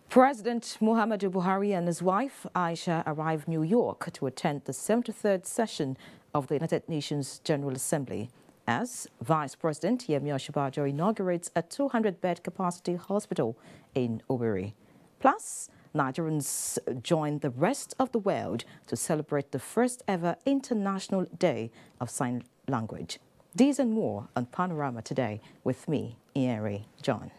President Muhammadu Buhari and his wife Aisha arrived New York to attend the 73rd session of the United Nations General Assembly as Vice President Yemi Osinbajo inaugurates a 200-bed capacity hospital in Owerri. Plus, Nigerians joined the rest of the world to celebrate the first ever International Day of Sign Language. These and more on Panorama today with me, Iyere John.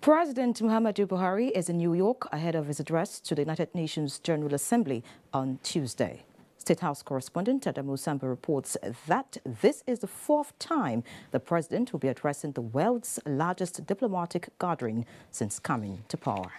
President Muhammadu Buhari is in New York ahead of his address to the United Nations General Assembly on Tuesday. State House correspondent Adamu Samba reports that this is the fourth time the president will be addressing the world's largest diplomatic gathering since coming to power.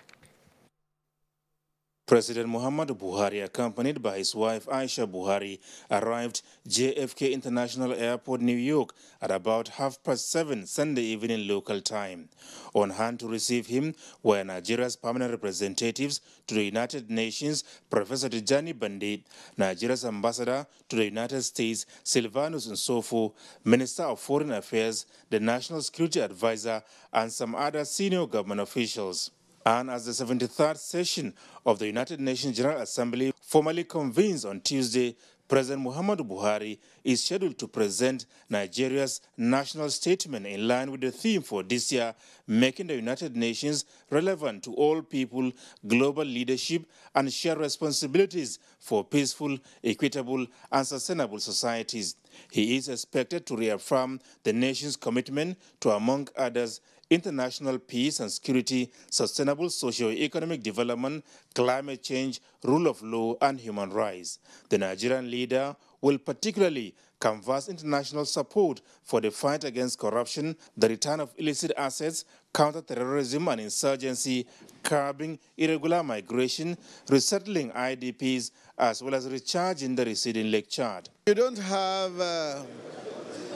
President Muhammadu Buhari, accompanied by his wife Aisha Buhari, arrived JFK International Airport, New York, at about 7:30 Sunday evening local time. On hand to receive him were Nigeria's permanent representatives to the United Nations, Professor Tijani Bandit, Nigeria's ambassador to the United States, Silvanus Nsofo, Minister of Foreign Affairs, the National Security Advisor, and some other senior government officials. And as the 73rd session of the United Nations General Assembly formally convenes on Tuesday, President Muhammadu Buhari is scheduled to present Nigeria's national statement in line with the theme for this year, making the United Nations relevant to all people, global leadership, and shared responsibilities for peaceful, equitable, and sustainable societies. He is expected to reaffirm the nation's commitment to, among others, international peace and security, sustainable socio-economic development, climate change, rule of law, and human rights. The Nigerian leader will particularly canvass international support for the fight against corruption, the return of illicit assets, counter-terrorism and insurgency, curbing irregular migration, resettling IDPs, as well as recharging the receding Lake Chad. You don't have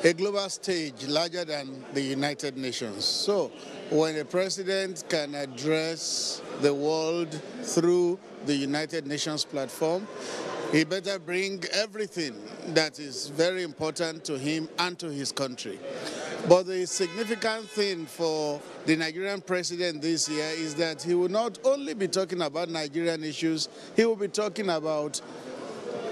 a global stage larger than the United Nations. So when a president can address the world through the United Nations platform, he better bring everything that is very important to him and to his country. But the significant thing for the Nigerian president this year is that he will not only be talking about Nigerian issues, he will be talking about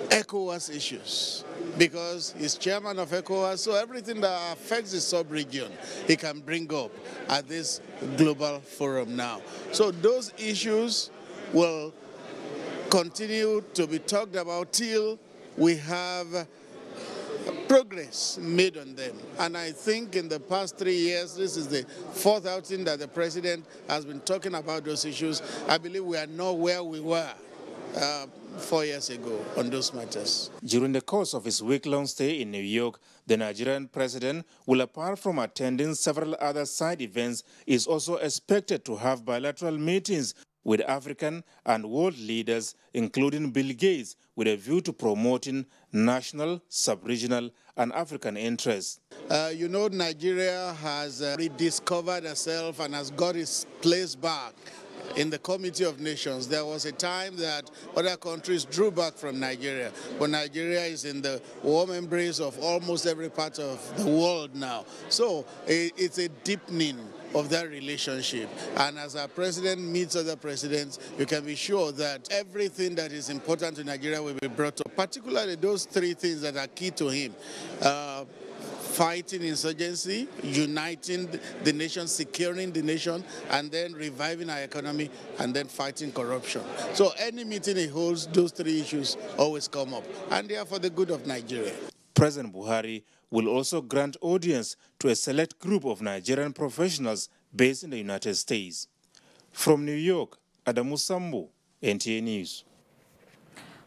ECOWAS issues, because he's chairman of ECOWAS, so everything that affects the sub-region he can bring up at this global forum now. So those issues will continue to be talked about till we have progress made on them. And I think in the past 3 years, this is the fourth outing that the president has been talking about those issues. I believe we are not where we were 4 years ago on those matters. During the course of his week-long stay in New York, the Nigerian president will, apart from attending several other side events, is also expected to have bilateral meetings with African and world leaders, including Bill Gates, with a view to promoting national, sub-regional, and African interests. You know, Nigeria has rediscovered herself and has got its place back in the Committee of Nations. There was a time that other countries drew back from Nigeria, but Nigeria is in the warm embrace of almost every part of the world now. So it's a deepening of that relationship. And as our president meets other presidents, you can be sure that everything that is important to Nigeria will be brought up, particularly those three things that are key to him. Fighting insurgency, uniting the nation, securing the nation, and then reviving our economy, and then fighting corruption. So any meeting he holds, those three issues always come up, and they are for the good of Nigeria. President Buhari will also grant audience to a select group of Nigerian professionals based in the United States. From New York, Adamu Sambo, NTA News.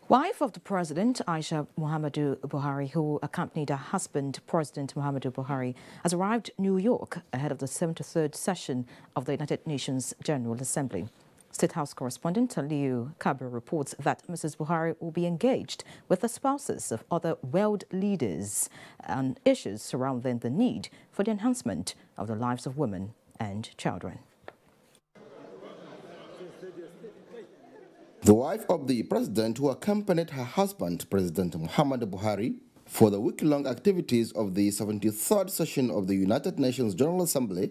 Wife of the president, Aisha Muhammadu Buhari, who accompanied her husband, President Muhammadu Buhari, has arrived in New York ahead of the 73rd session of the United Nations General Assembly. State House correspondent Aliyu Kabir reports that Mrs. Buhari will be engaged with the spouses of other world leaders on issues surrounding the need for the enhancement of the lives of women and children. The wife of the president, who accompanied her husband, President Muhammadu Buhari, for the week-long activities of the 73rd session of the United Nations General Assembly,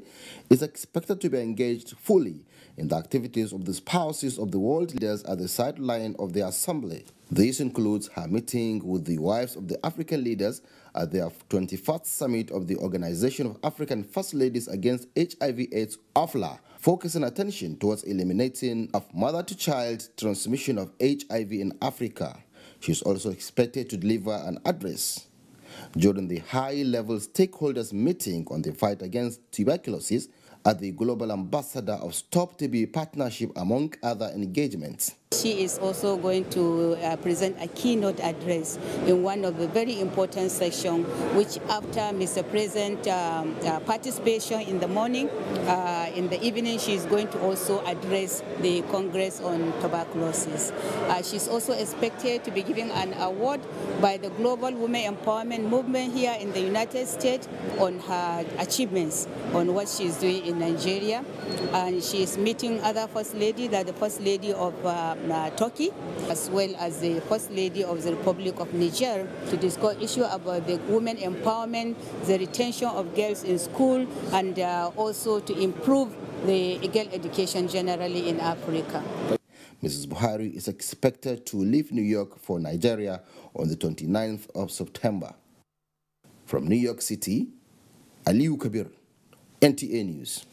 is expected to be engaged fully in the activities of the spouses of the world leaders at the sideline of the assembly. This includes her meeting with the wives of the African leaders at their 21st summit of the Organization of African First Ladies Against HIV/AIDS, AFLA, focusing attention towards eliminating of mother-to-child transmission of HIV in Africa. She is also expected to deliver an address during the high-level stakeholders meeting on the fight against tuberculosis at the Global Ambassador of Stop TB Partnership, among other engagements. She is also going to present a keynote address in one of the very important sessions, which after Mr. President participation in the morning, in the evening she is going to also address the Congress on tuberculosis. She's also expected to be given an award by the Global Women Empowerment Movement here in the United States on her achievements on what she's doing in Nigeria. And she is meeting other First Lady, the First Lady of Turkey, as well as the First Lady of the Republic of Niger, to discuss issues about the women empowerment, the retention of girls in school, and also to improve the girl education generally in Africa. Mrs. Buhari is expected to leave New York for Nigeria on the 29th of September. From New York City, Aliyu Kabir, NTA News.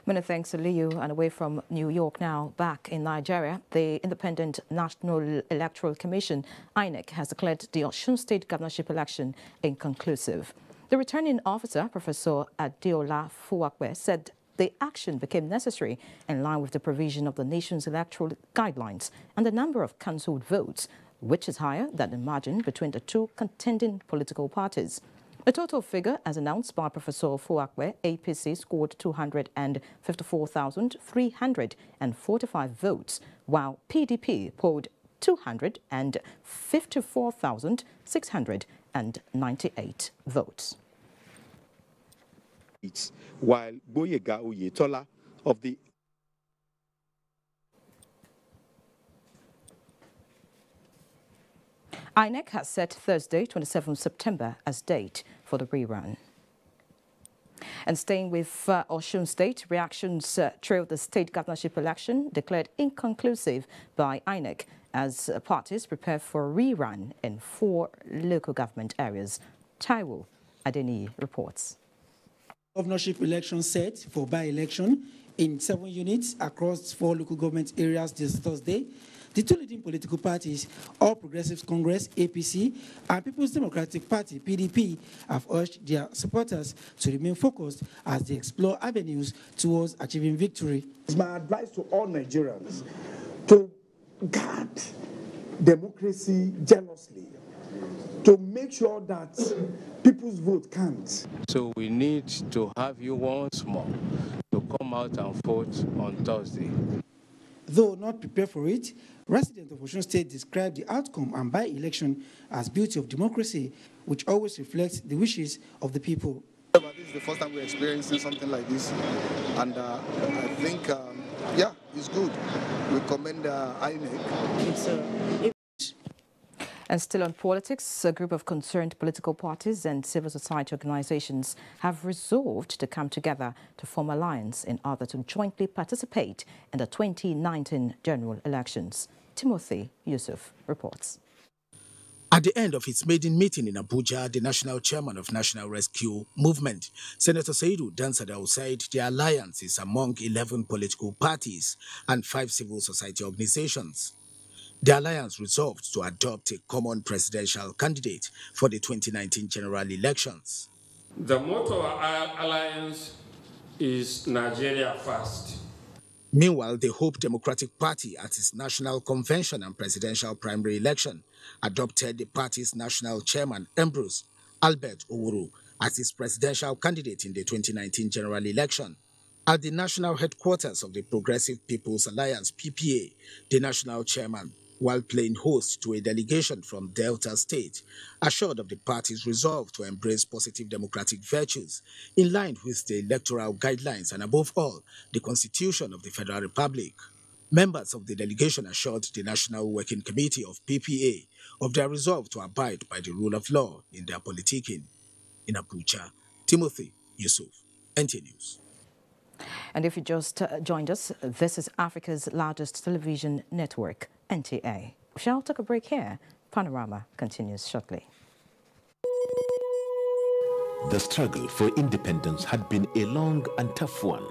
Many thanks, Aliyu. And away from New York now, back in Nigeria, the Independent National Electoral Commission, INEC, has declared the Osun State governorship election inconclusive. The returning officer, Professor Adeola Fuwakwe, said the action became necessary in line with the provision of the nation's electoral guidelines and the number of cancelled votes, which is higher than the margin between the two contending political parties. A total figure, as announced by Professor Fuwakwe, APC scored 254,345 votes, while PDP polled 254,698 votes. While Boyega Oyetola of the INEC has set Thursday, 27 September, as date for the rerun. And staying with Osun State, reactions trailed the state governorship election declared inconclusive by INEC as parties prepare for a rerun in 4 local government areas. Taiwo Adeni reports. Governorship election set for by-election in 7 units across 4 local government areas this Thursday. The 2 leading political parties, All Progressives Congress, APC, and People's Democratic Party, PDP, have urged their supporters to remain focused as they explore avenues towards achieving victory. It's my advice to all Nigerians to guard democracy jealously, to make sure that people's vote counts. So we need to have you once more to come out and vote on Thursday. Though not prepared for it, residents of Osun State described the outcome and by-election as beauty of democracy, which always reflects the wishes of the people. This is the first time we're experiencing something like this, and I think, yeah, it's good. We commend INEC. And still on politics, a group of concerned political parties and civil society organizations have resolved to come together to form alliance in order to jointly participate in the 2019 general elections. Timothy Yusuf reports. At the end of its maiden meeting in Abuja, the national chairman of National Rescue Movement, Senator Saidu Dansada, said the alliance is among 11 political parties and 5 civil society organizations. The alliance resolved to adopt a common presidential candidate for the 2019 general elections. The motto of our alliance is Nigeria First. Meanwhile, the Hope Democratic Party at its national convention and presidential primary election adopted the party's national chairman, Ambrose Albert Owuru, as its presidential candidate in the 2019 general election. At the national headquarters of the Progressive People's Alliance, PPA, the national chairman, while playing host to a delegation from Delta State, assured of the party's resolve to embrace positive democratic virtues in line with the electoral guidelines and, above all, the Constitution of the Federal Republic. Members of the delegation assured the National Working Committee of PPA of their resolve to abide by the rule of law in their politicking. In Abuja, Timothy Yusuf, NTA News. And if you just joined us, this is Africa's largest television network, NTA. We shall take a break here. Panorama continues shortly. The struggle for independence had been a long and tough one.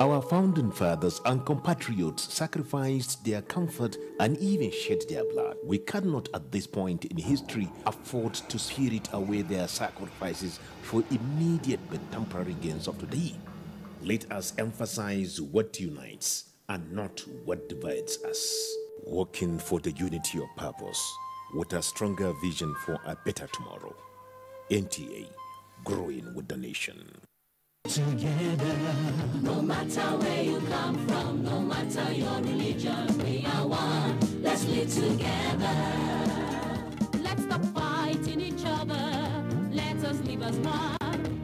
Our founding fathers and compatriots sacrificed their comfort and even shed their blood. We cannot at this point in history afford to spirit away their sacrifices for immediate but temporary gains of today. Let us emphasize what unites and not what divides us. Working for the unity of purpose with a stronger vision for a better tomorrow. NTA, growing with the nation. Together, no matter where you come from, no matter your religion, we are one. Let's live together. Let's stop fighting each other. Let us live as one.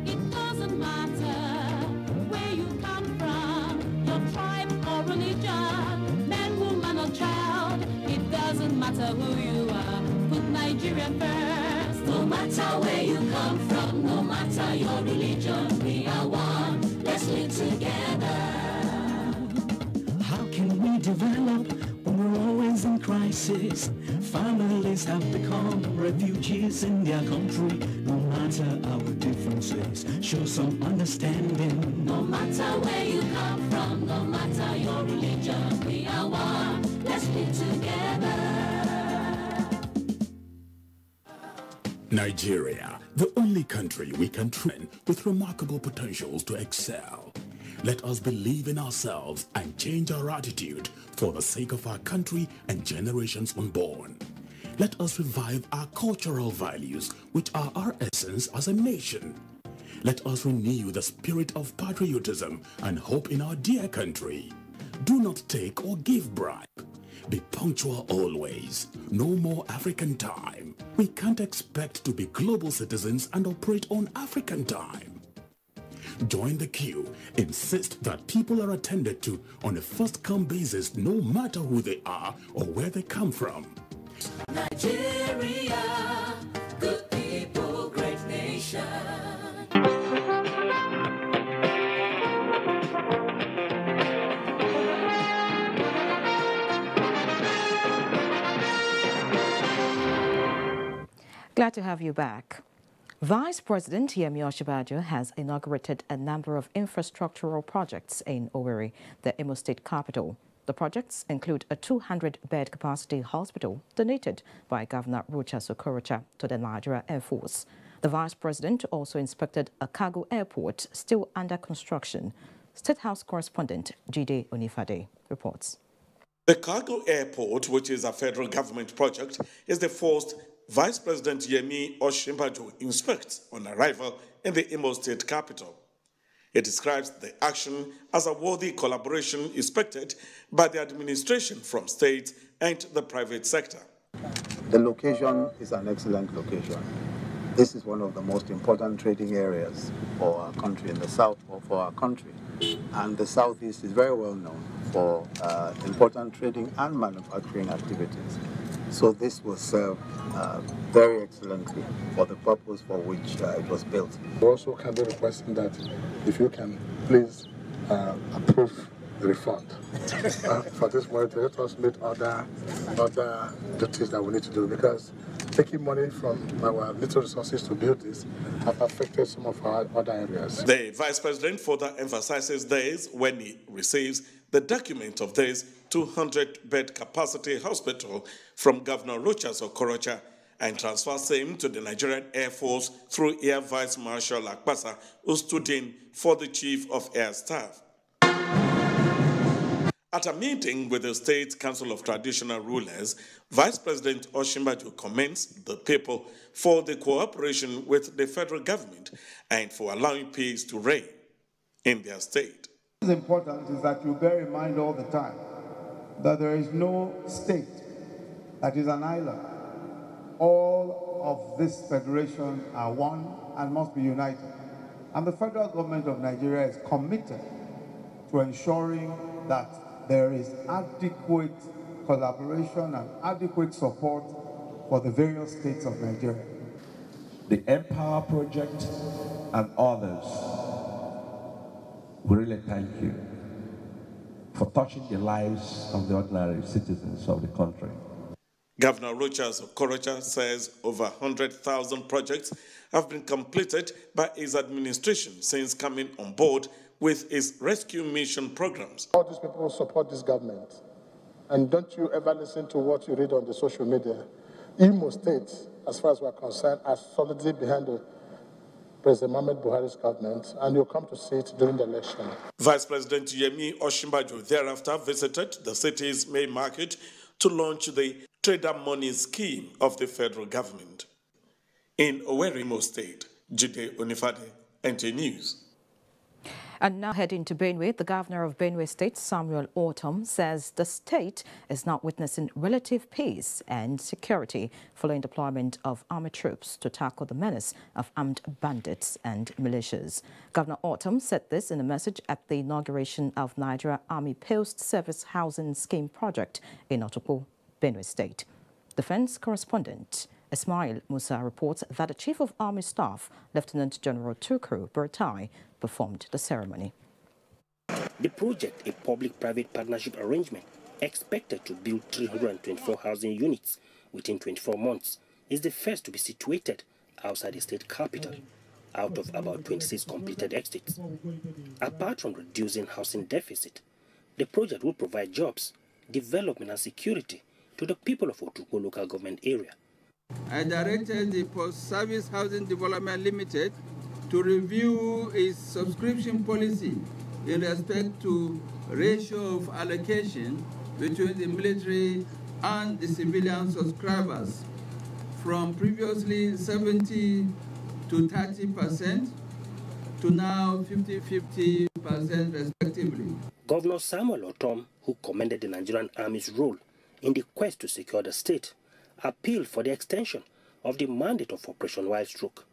It doesn't matter where you come from, your tribe or religion, man, woman or child. It doesn't matter who you are. Put Nigeria first. No matter where you come from, no matter your religion, we are one. Let's live together. How can we develop when we're always in crisis? Families have become refugees in their country. No matter our differences, show some understanding. No matter where you come from, no matter your religion, we are one. Let's live together. Nigeria, the only country we can train with remarkable potentials to excel. Let us believe in ourselves and change our attitude for the sake of our country and generations unborn. Let us revive our cultural values, which are our essence as a nation. Let us renew the spirit of patriotism and hope in our dear country. Do not take or give bribe. Be punctual always. No more African time. We can't expect to be global citizens and operate on African time. Join the queue. Insist that people are attended to on a first-come basis, no matter who they are or where they come from. Nigeria, good people, great nation. Glad to have you back. Vice President Yemi Osinbajo has inaugurated a number of infrastructural projects in Owerri, the Imo State capital. The projects include a 200-bed capacity hospital donated by Governor Rochas Okorocha to the Nigerian Air Force. The Vice President also inspected a cargo airport still under construction. State House correspondent Jide Onifade reports. The cargo airport, which is a federal government project, is the first Vice President Yemi Osinbajo inspects on arrival in the Imo State capital. He describes the action as a worthy collaboration expected by the administration from state and the private sector. The location is an excellent location. This is one of the most important trading areas for our country in the south or for our country. And the southeast is very well known for important trading and manufacturing activities. So this will serve very excellently for the purpose for which it was built. We're also kind of requesting that if you can please approve the refund for this money to let us meet other duties that we need to do, because taking money from our little resources to build this have affected some of our other areas. The Vice President further emphasizes this when he receives the document of this 200-bed capacity hospital from Governor Rochas Okorocha and transfers him to the Nigerian Air Force through Air Vice Marshal Akpasa, who stood in for the Chief of Air Staff. At a meeting with the State Council of Traditional Rulers, Vice President Osinbajo commends the people for the cooperation with the federal government and for allowing peace to reign in their state. What is important is that you bear in mind all the time that there is no state that is an island. All of this federation are one and must be united. And the federal government of Nigeria is committed to ensuring that there is adequate collaboration and adequate support for the various states of Nigeria. The Empower Project and others, we really thank you for touching the lives of the ordinary citizens of the country. Governor Rochas Okorocha says over 100,000 projects have been completed by his administration since coming on board with his rescue mission programs. All these people support this government. And don't you ever listen to what you read on the social media. Imo State, as far as we're concerned, are solidly behind the President Muhammad Buhari's government, and you'll come to see it during the election. Vice President Yemi Osinbajo thereafter visited the city's main market to launch the Trader Money scheme of the federal government. In Owerri, Imo State, Jide Onifade, NTA News. And now heading to Benue, the governor of Benue State, Samuel Ortom, says the state is now witnessing relative peace and security following deployment of army troops to tackle the menace of armed bandits and militias. Governor Ortom said this in a message at the inauguration of Nigeria Army Post Service Housing Scheme project in Otukpo, Benue State. Defense correspondent Ismail Musa reports that the Chief of Army Staff, Lieutenant General Tukuru Burtai, performed the ceremony. The project, a public-private partnership arrangement expected to build 324 housing units within 24 months, is the first to be situated outside the state capital, out of about 26 completed estates. Apart from reducing housing deficit, the project will provide jobs, development and security to the people of Otukpo local government area. I directed the Post-Service Housing Development Limited to review its subscription policy in respect to ratio of allocation between the military and the civilian subscribers from previously 70 to 30% to now 50-50% respectively. Governor Samuel Ortom, who commended the Nigerian Army's role in the quest to secure the state, appealed for the extension of the mandate of Operation Wild Stroke.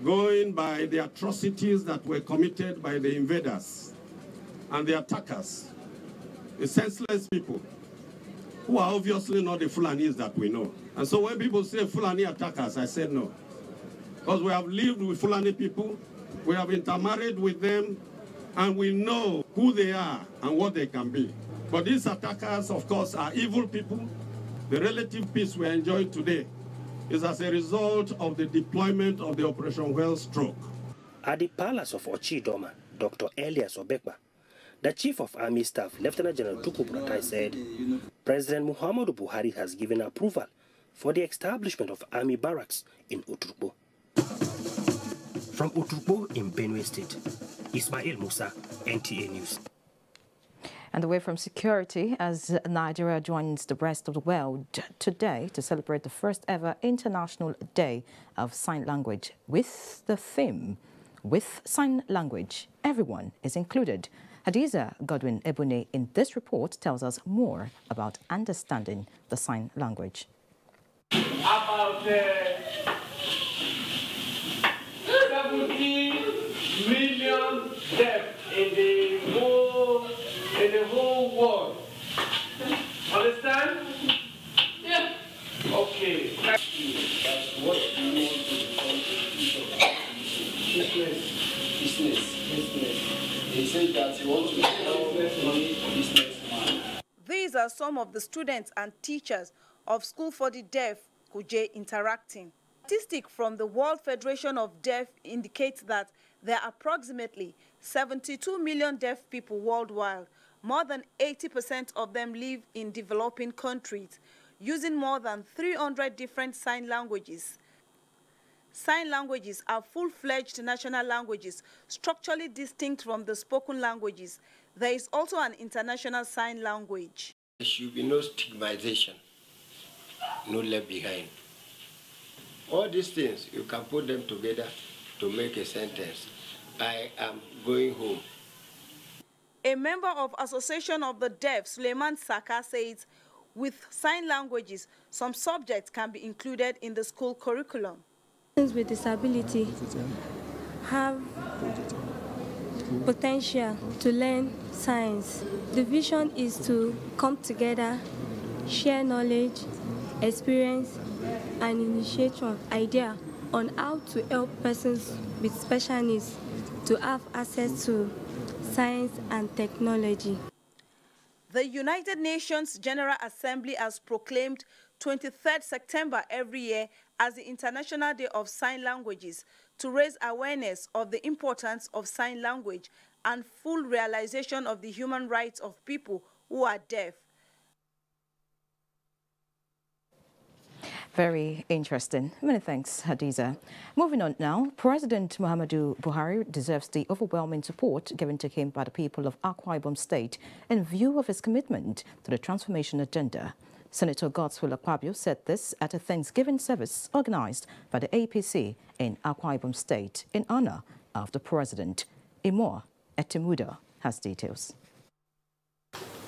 Going by the atrocities that were committed by the invaders and the attackers, the senseless people, who are obviously not the Fulanis that we know. And so when people say Fulani attackers, I say no. Because we have lived with Fulani people, we have intermarried with them, and we know who they are and what they can be. But these attackers, of course, are evil people. The relative peace we enjoy today is as a result of the deployment of the Operation Wild Stroke. At the Palace of Ochidoma, Dr. Elias Obekba, the Chief of Army Staff, Lieutenant General Tukuru Burtai, said President Muhammadu Buhari has given approval for the establishment of army barracks in Otukpo. From Otukpo in Benue State, Ismail Musa, NTA News. And away from security, as Nigeria joins the rest of the world today to celebrate the first ever International Day of Sign Language with the theme, "With Sign Language, Everyone is Included." Hadiza Godwin Ebune in this report tells us more about understanding the sign language. About 70 million deaf in the whole world. Understand? Yeah. Okay. That's what you want to business. He said that he wants to become a businessman. These are some of the students and teachers of School for the Deaf, Kuje, interacting. Statistics from the World Federation of Deaf indicates that there are approximately 72 million deaf people worldwide. More than 80% of them live in developing countries, using more than 300 different sign languages. Sign languages are full-fledged national languages, structurally distinct from the spoken languages. There is also an international sign language. There should be no stigmatization, no left behind. All these things, you can put them together to make a sentence. I am going home. A member of Association of the Deaf, Suleiman Saka, says with sign languages, some subjects can be included in the school curriculum. Persons with disability have potential to learn science. The vision is to come together, share knowledge, experience, and initiate an idea on how to help persons with special needs to have access to science and technology. The United Nations General Assembly has proclaimed 23rd September every year as the International Day of Sign Languages to raise awareness of the importance of sign language and full realization of the human rights of people who are deaf. Very interesting. Many thanks, Hadiza. Moving on now, President Muhammadu Buhari deserves the overwhelming support given to him by the people of Akwa Ibom State in view of his commitment to the transformation agenda. Senator Godswill Akpabio said this at a Thanksgiving service organized by the APC in Akwa Ibom State in honor of the president. Imor Etimuda has details.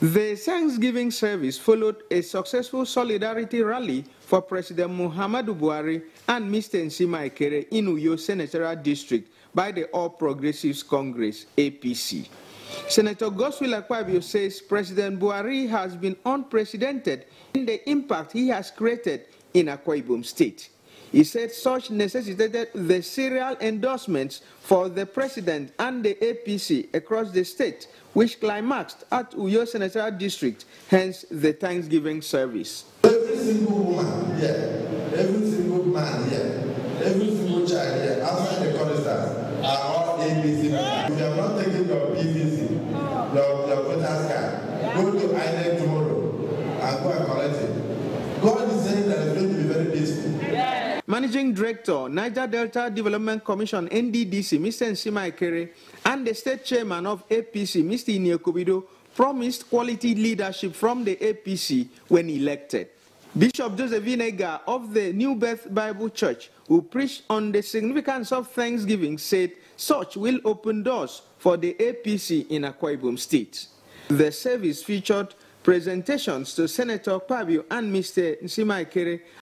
The Thanksgiving service followed a successful solidarity rally for President Muhammadu Buhari and Mr. Nsima Ekere in Uyo Senatorial District by the All Progressives Congress, APC. Senator Godswill Akpabio says President Buhari has been unprecedented in the impact he has created in Akwa Ibom State. He said such necessitated the serial endorsements for the president and the APC across the state, which climaxed at Uyo Senatorial District, hence the Thanksgiving service. Every single woman here, every single man here, every single child here, outside the choristers, are all APC members. If you have not taken your PVC, your voter's card, go to INEC tomorrow and go and collect it. God is saying that it's going to be very peaceful. Managing Director, Niger Delta Development Commission, NDDC, Mr. Nsima Ekere, and the State Chairman of APC, Mr. Iniokobido, promised quality leadership from the APC when elected. Bishop Joseph Inega of the New Birth Bible Church, who preached on the significance of Thanksgiving, said such will open doors for the APC in Akwa Ibom State. The service featured presentations to Senator Akpabio and Mr. Nsima Ekere